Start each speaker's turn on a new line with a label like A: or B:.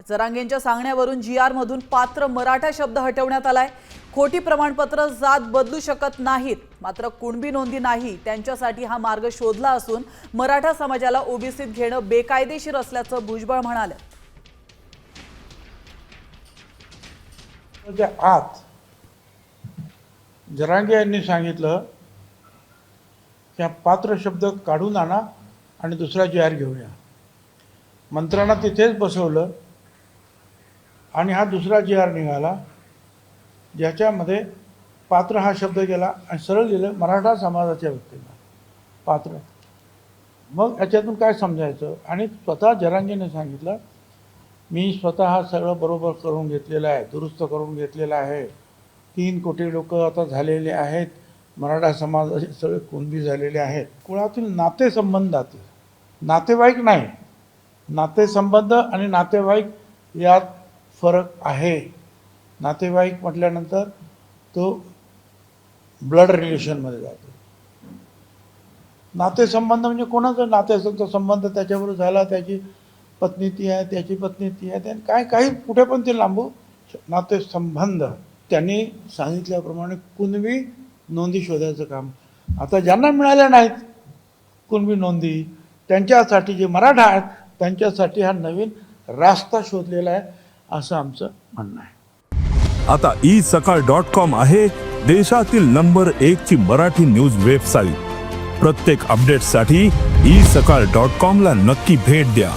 A: जरांगेंच्या सांगण्यावरून GR मधून पात्र मराठा शब्द हटवण्यात आलाय। खोटी प्रमाणपत्र जात बदलू शकत नाहीत, मात्र कुणबी नोंदी नाही त्यांच्यासाठी हा मार्ग शोधला असून मराठा समाजाला ओबीसीत घेणं बेकायदेशीर असल्याचं भुजबळ म्हणाले।
B: आत जरांगे यांनी सांगितलं की पात्र शब्द काढून आणा आणि दुसरा GR घेऊया। मंत्र्यांना तिथेच बसवलं आणि हा दुसरा GR निघाला, ज्याच्यामध्ये पात्र हा शब्द गेला आणि सरळ लिहिलं मराठा समाजाच्या व्यक्तीला पात्र। मग याच्यातून काय समजायचं? आणि स्वतः जरांगेने सांगितलं मी स्वतः हा सगळं बरोबर करून घेतलेलं आहे, दुरुस्त करून घेतलेलं आहे। 3 कोटी लोक आता झालेले आहेत, मराठा समाजाचे सगळे कुणबी झालेले आहेत। कुळातील नातेसंबंधातील, नातेवाईक नाही, नातेसंबंध आणि नातेवाईक यात फरक आहे। नातेवाईक म्हटल्यानंतर तो ब्लड रिलेशनमध्ये जातो। नातेसंबंध म्हणजे कोणाचा नातेसंबंध संबंध त्याच्याबरोबर झाला, त्याची पत्नी ती आहे, त्याची पत्नी ती आहे, काय काही कुठे पण ते लांबू नातेसंबंध। त्यांनी सांगितल्याप्रमाणे कुणबी नोंदी शोधायचं काम आता ज्यांना मिळाल्या नाहीत कुणबी नोंदी, त्यांच्यासाठी जे मराठा आहेत त्यांच्यासाठी हा नवीन रास्ता शोधलेला आहे असं आमचं म्हणणं आहे।
C: आता isakal.com आहे देशातील नंबर 1 ची मराठी न्यूज वेबसाईट। प्रत्येक अपडेटसाठी isakal.com ला नक्की भेट द्या।